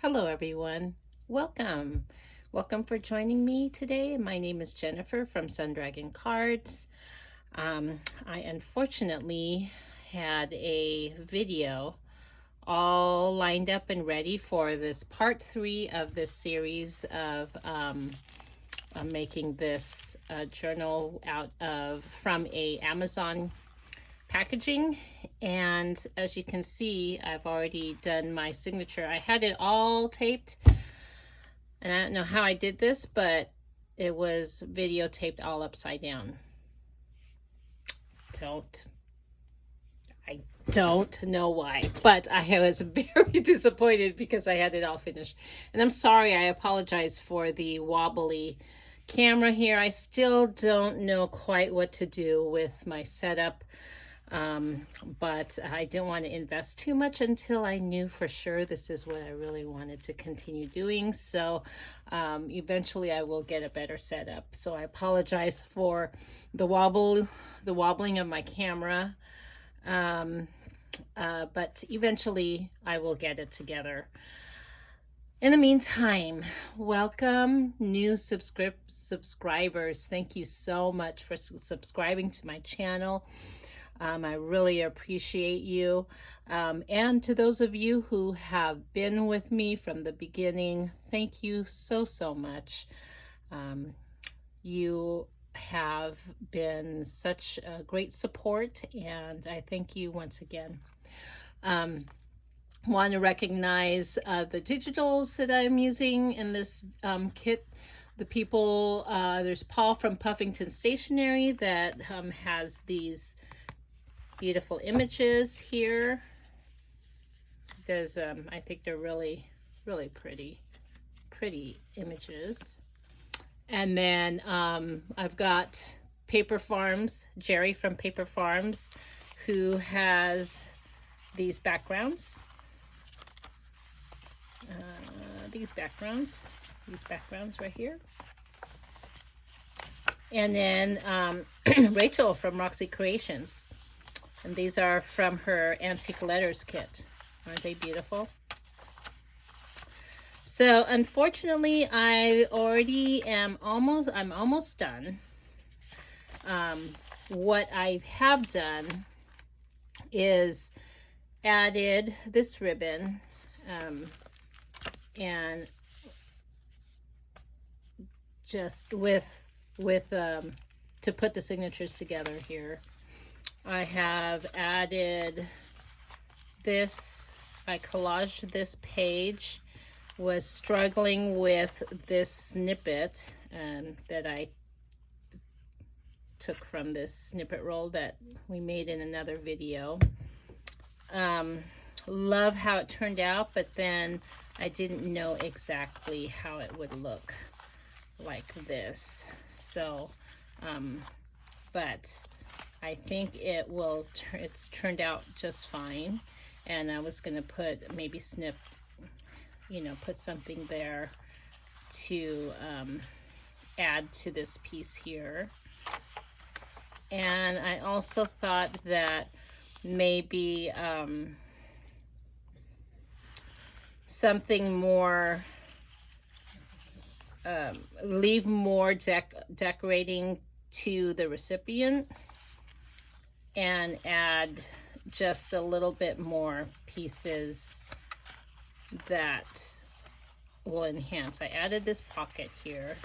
Hello, everyone. Welcome. Welcome for joining me today. My name is Jennifer from Sundragon Cards. I unfortunately had a video all lined up and ready for this part 3 of this series of I'm making this journal out of from a Amazon packaging, and as you can see, I've already done my signature. I had it all taped, and I don't know how I did this, but it was videotaped all upside down. I don't know why, but I was very disappointed because I had it all finished. And I'm sorry, I apologize for the wobbly camera here. I still don't know quite what to do with my setup. But I didn't want to invest too much until I knew for sure this is what I really wanted to continue doing. So eventually I will get a better setup. So I apologize for the wobbling of my camera. But eventually I will get it together. In the meantime, welcome new subscribers. Thank you so much for subscribing to my channel. I really appreciate you. And to those of you who have been with me from the beginning, thank you so much. You have been such a great support, and I thank you once again. Want to recognize the digitals that I'm using in this kit. The people, there's Paul from Puffington Stationery that has these beautiful images here. There's I think they're really pretty images. And then I've got Paper Farms, Jerry from Paper Farms, who has these backgrounds. These backgrounds right here. And then Rachel from Roxy Creations. And these are from her Antique Letters kit. Aren't they beautiful? So unfortunately, I'm almost done. What I have done is added this ribbon and just with to put the signatures together here. I have added this, I collaged this page, was struggling with this snippet that I took from this snippet roll that we made in another video. Love how it turned out, but then I didn't know exactly how it would look like this. So, but I think it's turned out just fine. And I was going to put, maybe put something there to add to this piece here. And I also thought that maybe something more, leave more decorating to the recipient and add just a little bit more pieces that will enhance. I added this pocket here,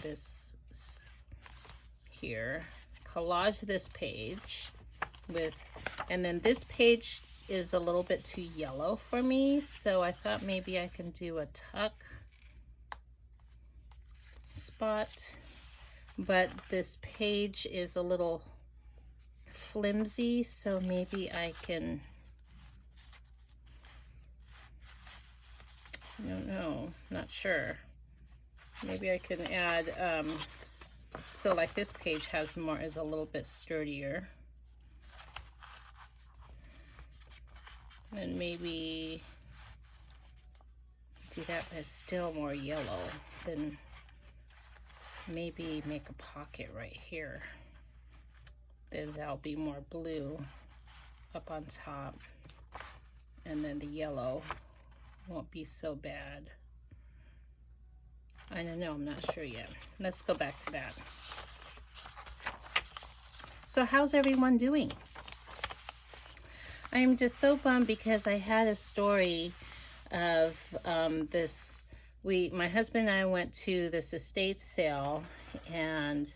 collage this page with, and then this page is a little bit too yellow for me, so I thought maybe I can do a tuck spot, but this page is a little flimsy, so maybe I can, I don't know, not sure. Maybe I can add, so like this page is a little bit sturdier. And maybe do that as still more yellow, then maybe make a pocket right here. Then that'll be more blue up on top, and then the yellow won't be so bad. I don't know, I'm not sure yet. Let's go back to that. So how's everyone doing? I'm just so bummed because I had a story of my husband and I went to this estate sale, and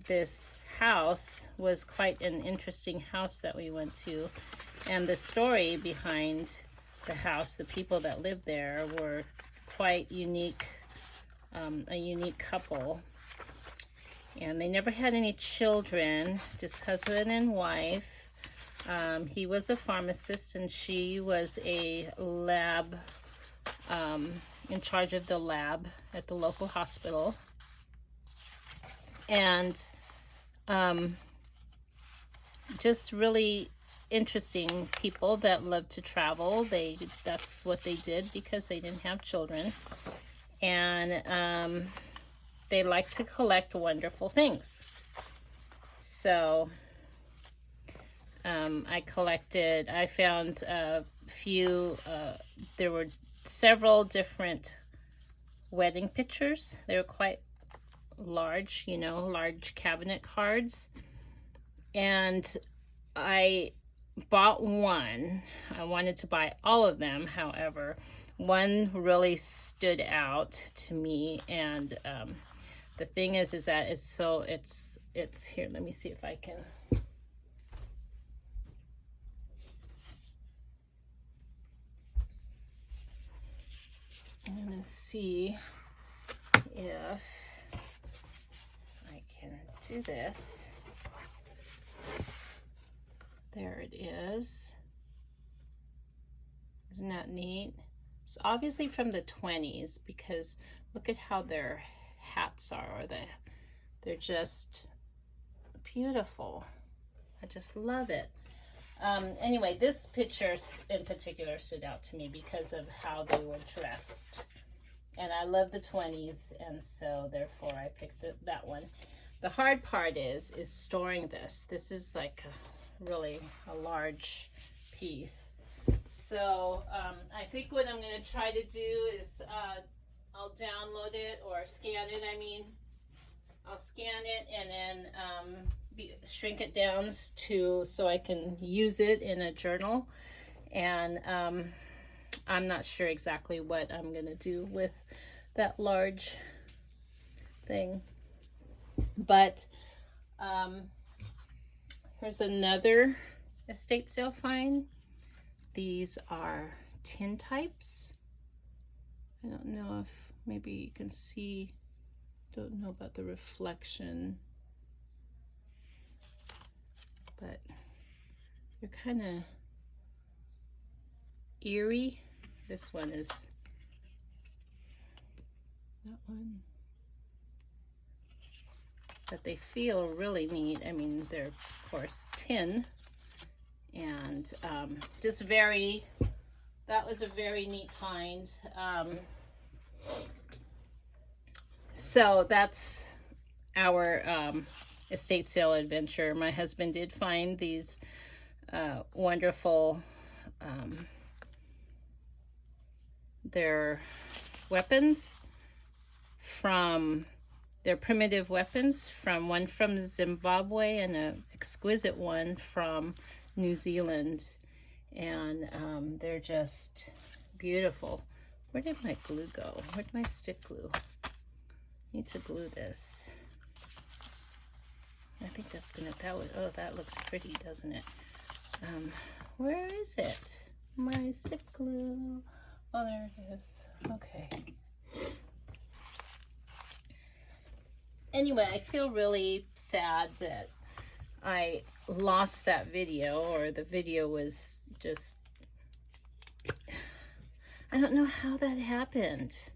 this house was quite an interesting house that we went to. And the story behind the house, the people that lived there were quite unique, a unique couple. And they never had any children, just husband and wife. He was a pharmacist and she was a lab, in charge of the lab at the local hospital. And just really interesting people that loved to travel. That's what they did because they didn't have children. And they like to collect wonderful things. So I found a few, there were several different wedding pictures. They were quite large, large cabinet cards. And I bought one. I wanted to buy all of them. However, one really stood out to me. And the thing is that it's here. Let me see if I can. I'm going to see if I can do this. There it is. Isn't that neat? It's obviously from the 20s because look at how their hats are. They're just beautiful. I just love it. Anyway, this picture in particular stood out to me because of how they were dressed. And I love the 20s, and so therefore I picked that one. The hard part is storing this. This is like really a large piece. So I think what I'm going to try to do is I'll download it or scan it. I'll scan it and then shrink it down so I can use it in a journal. And I'm not sure exactly what I'm going to do with that large thing. But here's another estate sale find. These are tin types. I don't know if maybe you can see, don't know about the reflection, but they're kind of eerie. This one is that one. But they feel really neat. I mean, they're of course tin, and just very, that was a very neat find. So that's our estate sale adventure. My husband did find these wonderful, their weapons they're primitive weapons, one from Zimbabwe and an exquisite one from New Zealand. And they're just beautiful. Where did my glue go? Where'd my stick glue? I need to glue this. I think that's oh, that looks pretty, doesn't it? Where is it? My stick glue. Oh, there it is. Okay. Anyway, I feel really sad that I lost that video, or the video was just, I don't know how that happened,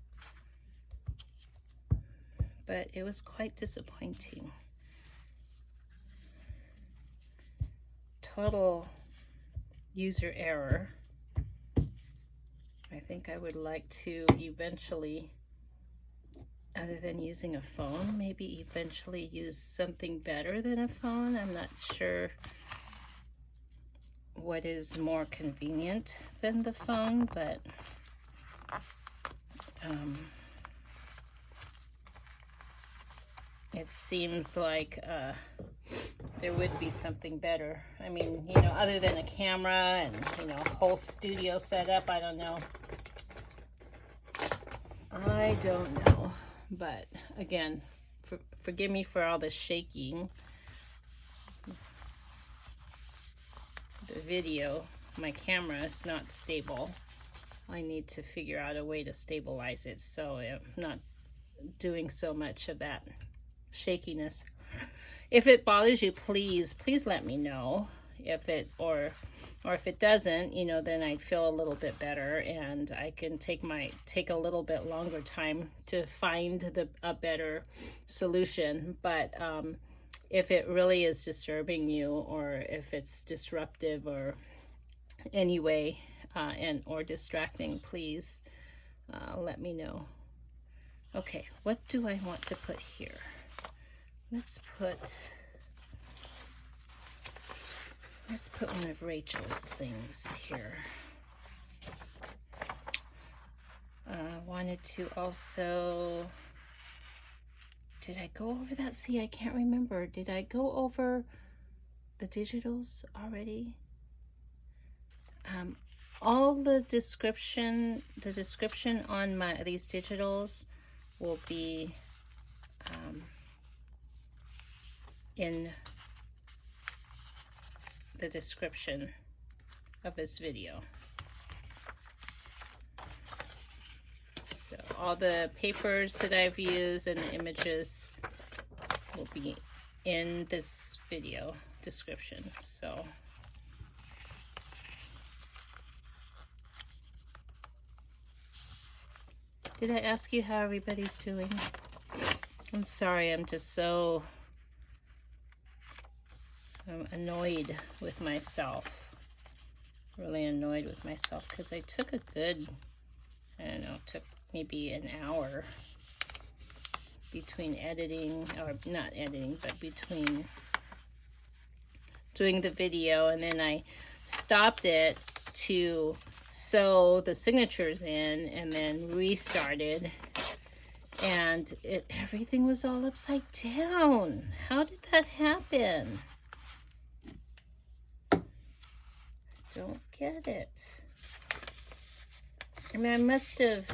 but it was quite disappointing. Total user error. I think I would like to eventually, other than using a phone, maybe eventually use something better than a phone. I'm not sure what is more convenient than the phone, but it seems like there would be something better. I mean, other than a camera and, a whole studio setup, I don't know. I don't know. But again, forgive me for all the shaking. The video, my camera is not stable. I need to figure out a way to stabilize it so I'm not doing so much of that shakiness. If it bothers you, please let me know. If it or if it doesn't, then I'd feel a little bit better, and I can take a little bit longer time to find a better solution. But if it really is disturbing you, or if it's disruptive or anyway or distracting, please let me know. Okay, what do I want to put here? Let's put one of Rachel's things here. Wanted to also, did I go over that? See, I can't remember. Did I go over the digitals already? All the description on these digitals will be in the description of this video. So all the papers that I've used and the images will be in this video description. So did I ask you how everybody's doing? I'm sorry, I'm just so annoyed with myself. Really annoyed with myself because I took a good, I don't know, took maybe an hour between editing, or not editing, but between doing the video, and then I stopped it to sew the signatures in and then restarted, and everything was all upside down. How did that happen? Don't get it. I mean, I must have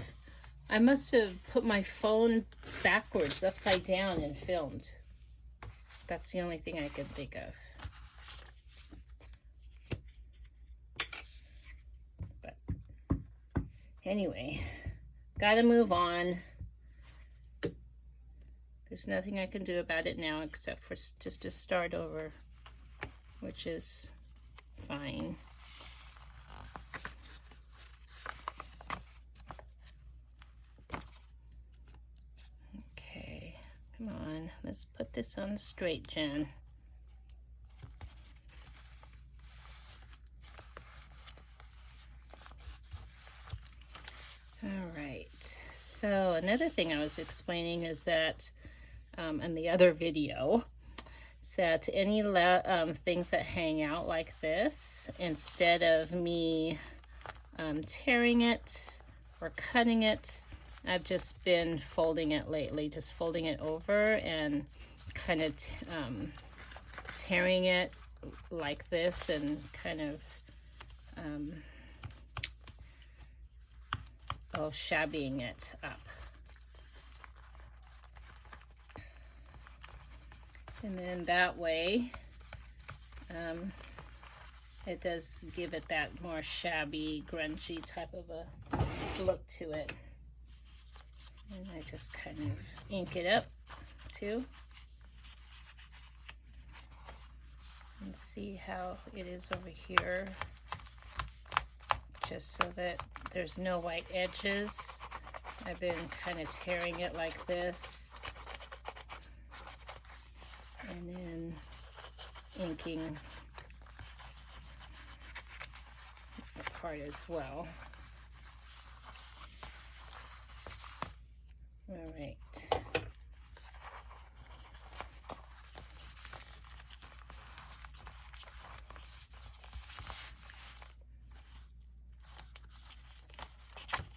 put my phone backwards, upside down, and filmed. That's the only thing I could think of. But anyway, gotta move on. There's nothing I can do about it now except for just to start over, which is fine. Come on, let's put this on straight, Jen. All right, so another thing I was explaining is that in the other video, is that any things that hang out like this, instead of me tearing it or cutting it, I've just been folding it lately, just folding it over and kind of tearing it like this and kind of shabbying it up. And then that way it does give it that more shabby, grungy type of a look to it. And I just kind of ink it up too. And see how it is over here. Just so that there's no white edges. I've been kind of tearing it like this. And then inking the part as well. All right.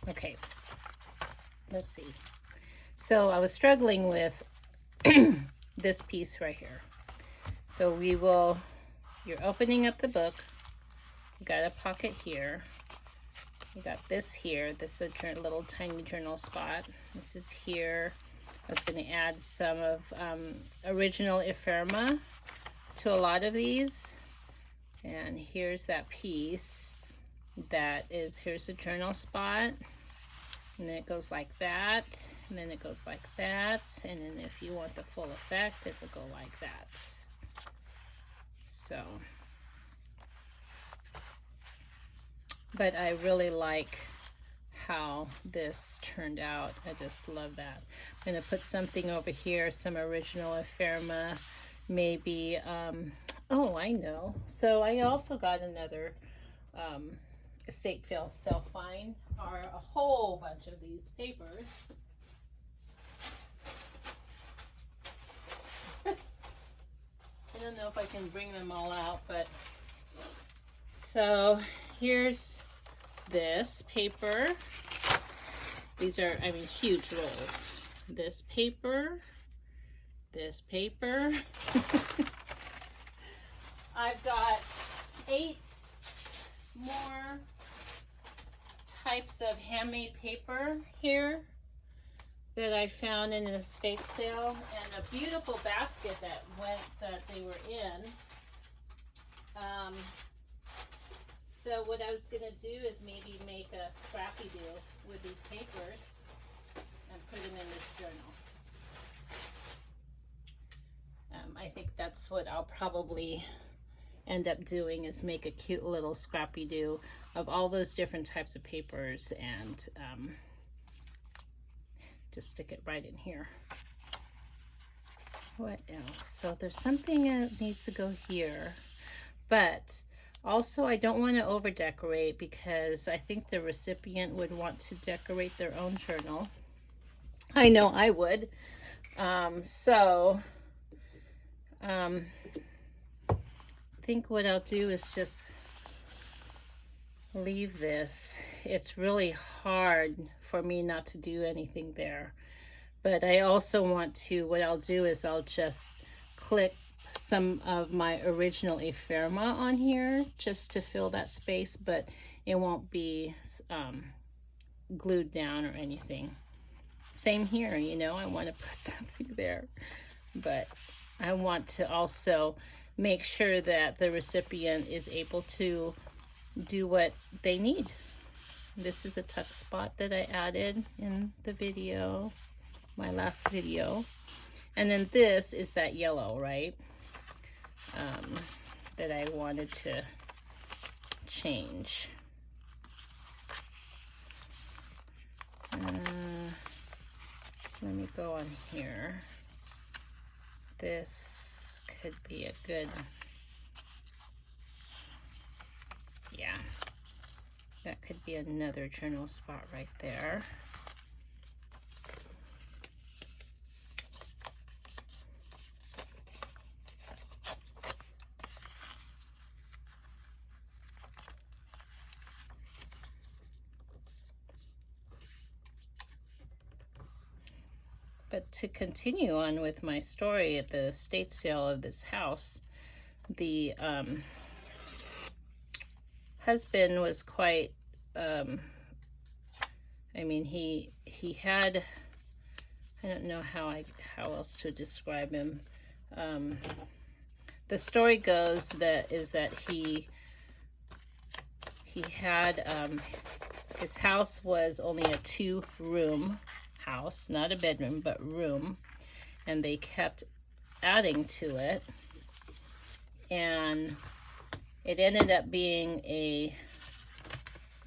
Okay, let's see. So I was struggling with this piece right here. So we will, you're opening up the book. You got a pocket here. You got this here. This is a little tiny journal spot. This is here. I was going to add some of original ephemera to a lot of these. And here's that piece that is, here's a journal spot. And then it goes like that. And then it goes like that. And then if you want the full effect, it will go like that. So, but I really like how this turned out. I just love that. I'm going to put something over here, some original ephemera, maybe, oh, I know. So I also got another estate sale find, or a whole bunch of these papers. I don't know if I can bring them all out, but so here's this paper. These are, I mean, huge rolls. This paper, this paper. I've got 8 more types of handmade paper here that I found in an estate sale, and a beautiful basket that they were in. So what I was gonna do is maybe make a scrappy do with these papers and put them in this journal. I think that's what I'll probably end up doing, is make a cute little scrappy do of all those different types of papers, and just stick it right in here. What else? So there's something that needs to go here, but also I don't want to over decorate, because I think the recipient would want to decorate their own journal. I know I would. I think what I'll do is just leave this. It's really hard for me not to do anything there, but I also want to, what I'll do is I'll just click some of my original ephemera on here just to fill that space, but it won't be glued down or anything. Same here, you know, I want to put something there, but I want to also make sure that the recipient is able to do what they need. This is a tuck spot that I added in the video, my last video. And then this is that yellow, right? That I wanted to change. Let me go on here. This could be a good, yeah, that could be another journal spot right there. But to continue on with my story, at the estate sale of this house, the husband was quite, I mean, he had, I don't know how else to describe him. The story goes that he had, his house was only a 2-room house, not a bedroom, but room, and they kept adding to it, and it ended up being a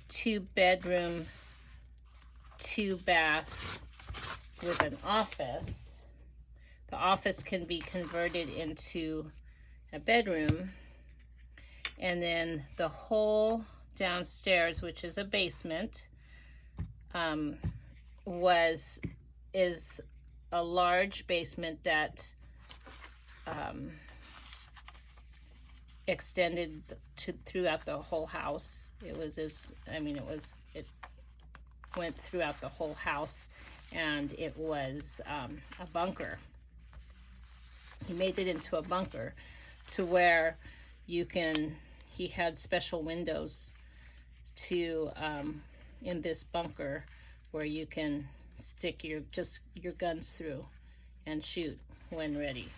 2-bedroom, 2-bath with an office. The office can be converted into a bedroom, and then the whole downstairs, which is a basement, is a large basement that extended throughout the whole house. It went throughout the whole house, and it was a bunker. he made it into a bunker to where you can, he had special windows to, in this bunker where you can stick your guns through and shoot when ready.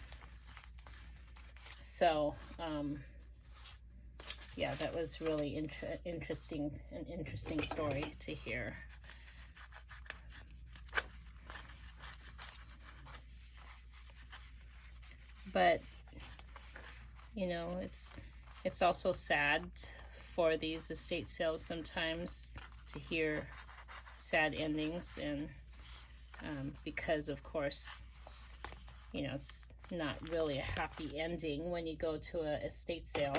So, yeah, that was really an interesting story to hear. But, you know, it's also sad for these estate sales sometimes to hear sad endings, and because of course, you know, it's not really a happy ending when you go to a estate sale.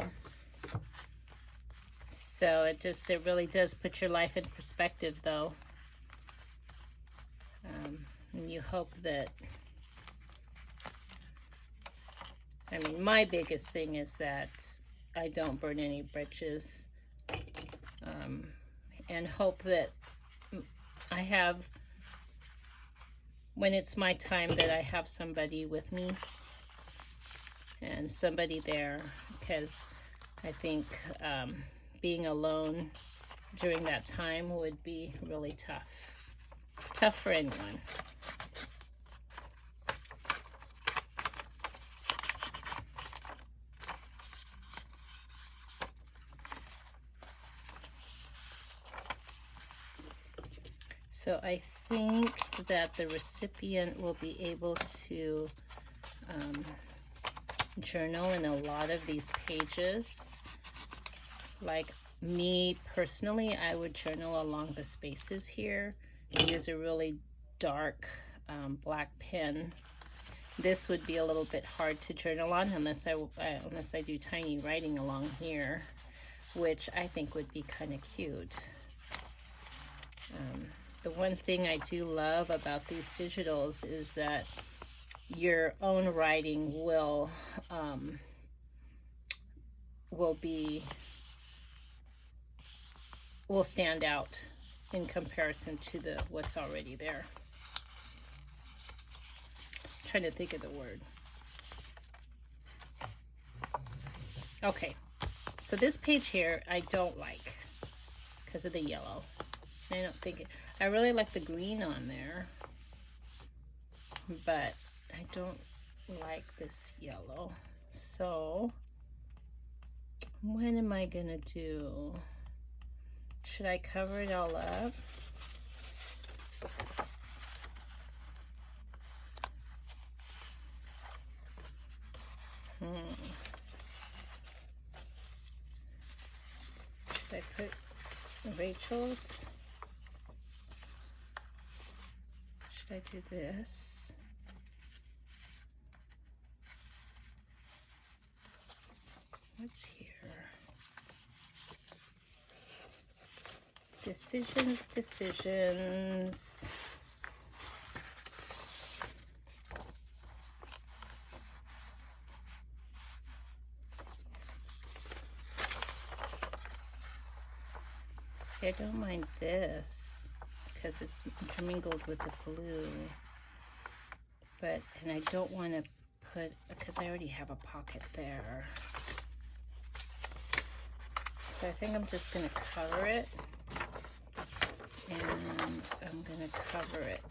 So it really does put your life in perspective, though. And you hope that, I mean, my biggest thing is that I don't burn any bridges, and hope that I have, when it's my time, that I have somebody with me and somebody there, because I think being alone during that time would be really tough for anyone. So I think that the recipient will be able to journal in a lot of these pages. Like me personally, I would journal along the spaces here. Use a really dark black pen. This would be a little bit hard to journal on unless I do tiny writing along here, which I think would be kind of cute. The one thing I do love about these digitals is that your own writing will stand out in comparison to what's already there. I'm trying to think of the word. Okay, so this page here I don't like because of the yellow. I don't think it, I really like the green on there, but I don't like this yellow. So what am I gonna do? Should I cover it all up? Should I put Rachel's? Should I do this? What's here? Decisions. See, I don't mind this because it's mingled with the blue. But, and I don't want to put, because I already have a pocket there. So I think I'm just going to cover it. And I'm going to cover it.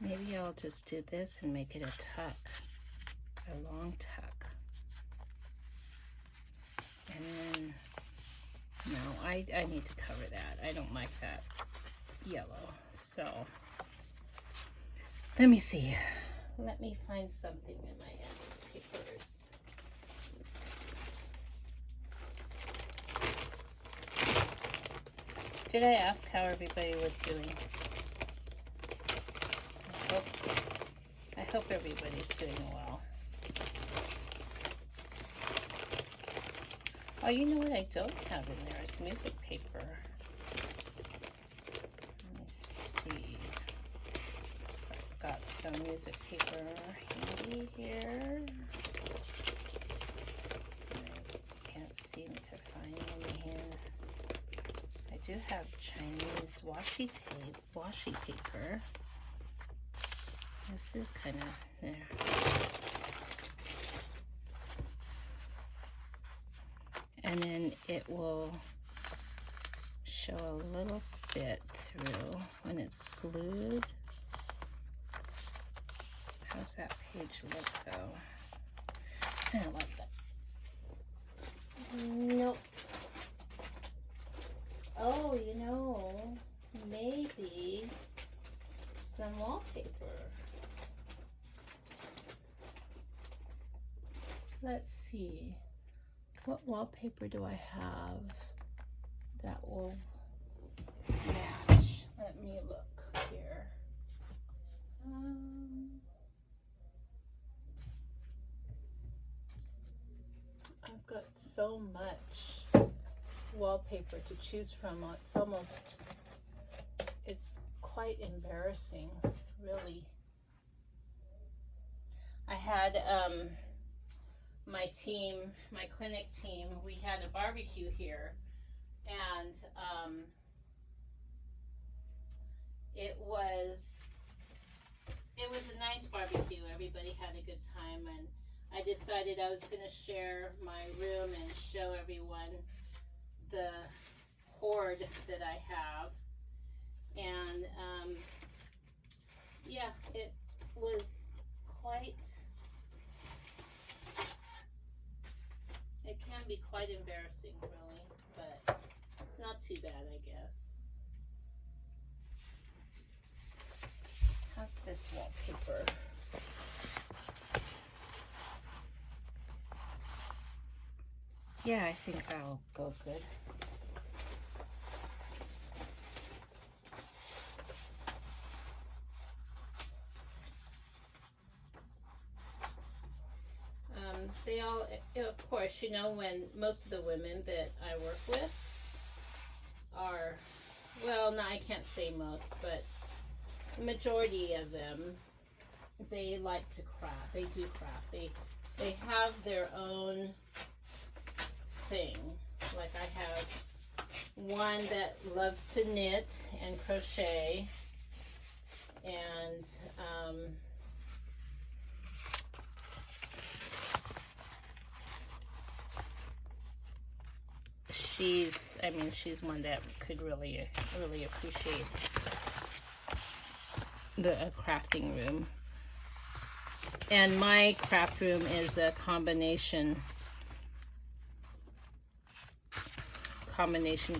Maybe I'll just do this and make it a tuck, a long tuck. And then, no, I need to cover that. I don't like that yellow. So, let me see. Let me find something in my end papers. Did I ask how everybody was doing? I hope everybody's doing well. Oh, you know what I don't have in there is music paper. Let me see. got some music paper handy here. I can't seem to find any here. I do have Chinese washi paper. This is kind of there. And then it will show a little bit through when it's glued. How's that page look though? I don't like that. Nope. Oh, you know, maybe some wallpaper. Let's see. What wallpaper do I have that will match? Let me look here. I've got so much wallpaper to choose from. It's quite embarrassing, really. I had my clinic team, we had a barbecue here, and it was a nice barbecue. Everybody had a good time, and I decided I was going to share my room and show everyone the hoard that I have. And yeah, it was it can be quite embarrassing, really, but not too bad, I guess. How's this wallpaper? Yeah, I think that'll go good. They all, of course, you know, when most of the women that I work with are, well, no, I can't say most, but the majority of them, they like to craft. They do craft. They have their own thing. Like I have one that loves to knit and crochet, and she's one that could really appreciates the crafting room. And my craft room is a combination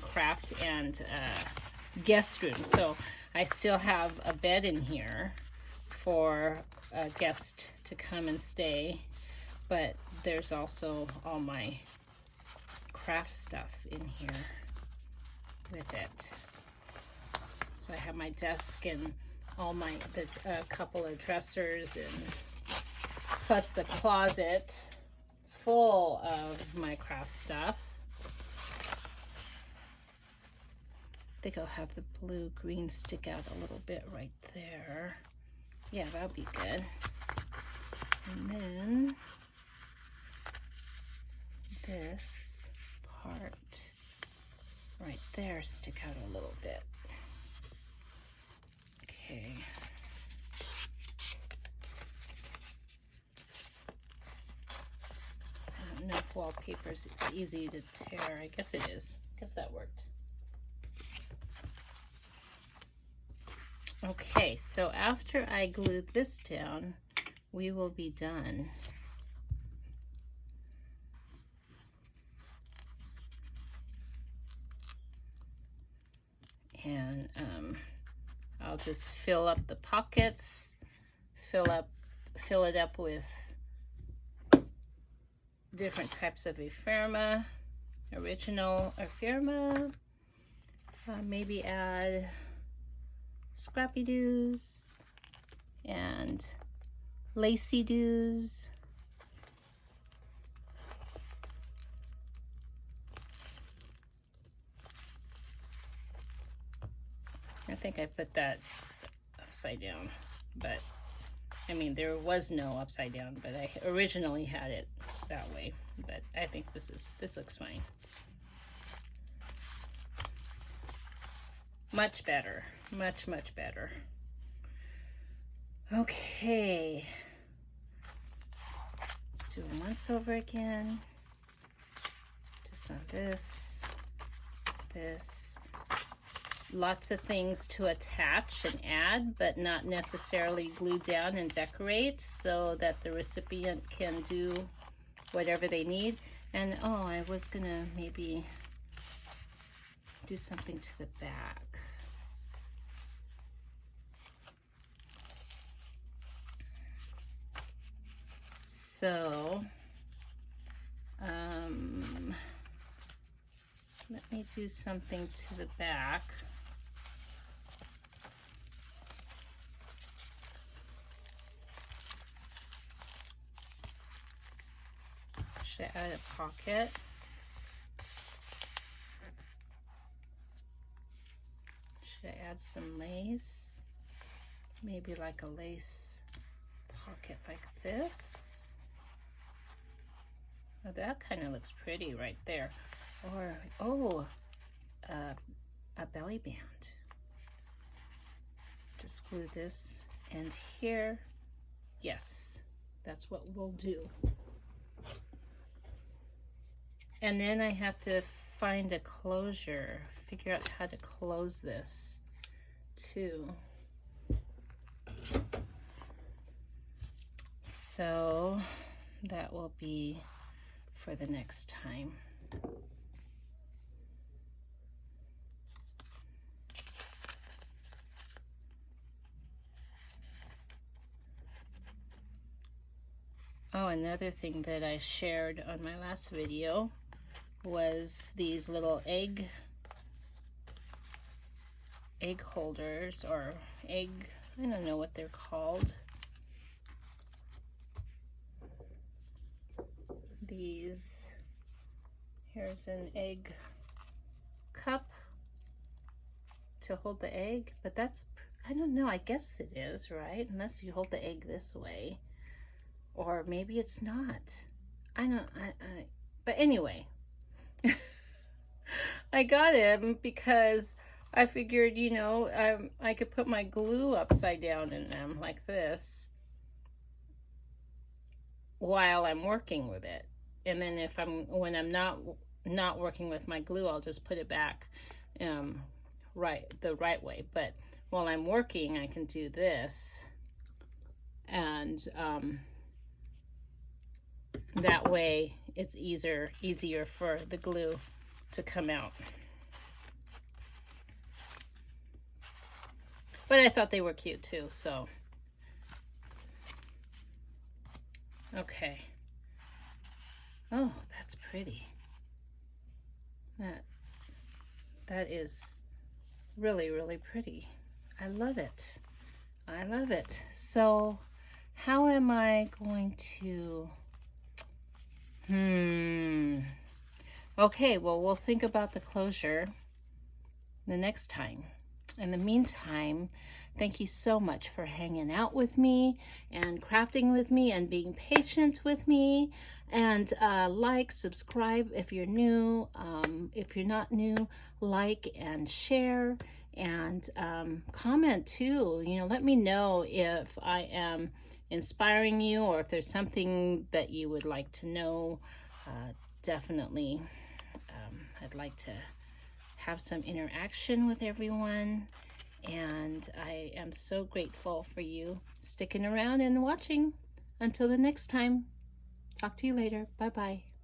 craft and guest room. So I still have a bed in here for a guest to come and stay, but there's also all my craft stuff in here with it. So I have my desk and all the couple of dressers, and plus the closet full of my craft stuff. I think I'll have the blue-green stick out a little bit right there. Yeah, that'll be good. And then this part right there stick out a little bit. Okay. I don't know if wallpapers it's easy to tear. I guess it is. I guess that worked. Okay, so after I glue this down, we will be done. And I'll just fill up the pockets, fill it up with different types of ephemera, original ephemera, maybe add scrappy doos and lacy doos. I think I put that upside down, but I mean, there was no upside down, but I originally had it that way. But I think this looks fine. Much better. Much, much better. Okay. Let's do it once over again. Just on this. Lots of things to attach and add, but not necessarily glue down and decorate, so that the recipient can do whatever they need. And oh, I was gonna maybe do something to the back. So let me do something to the back. Should I add a pocket? Should I add some lace? Maybe like a lace pocket like this. Oh, that kind of looks pretty right there. Or, oh, a belly band. Just glue this and here. Yes, that's what we'll do. And then I have to find a closure, figure out how to close this too. So that will be for the next time. Oh, another thing that I shared on my last video was these little egg holders, or egg, I don't know what they're called. These, here's an egg cup to hold the egg, but that's, I don't know, I guess it is, right? Unless you hold the egg this way, or maybe it's not. I don't, but anyway, I got it because I figured, you know, I could put my glue upside down in them like this while I'm working with it. And then when I'm not working with my glue, I'll just put it back the right way. But while I'm working, I can do this, and that way it's easier for the glue to come out. But I thought they were cute too, so okay. Oh, that's pretty. That is really, really pretty. I love it. I love it. So how am I going to, okay, well, we'll think about the closure the next time. In the meantime, thank you so much for hanging out with me and crafting with me and being patient with me. And like, subscribe if you're new. If you're not new, like and share, and comment too. You know, let me know if I am inspiring you, or if there's something that you would like to know. Definitely, I'd like to have some interaction with everyone, and I am so grateful for you sticking around and watching. Until the next time, talk to you later. Bye bye.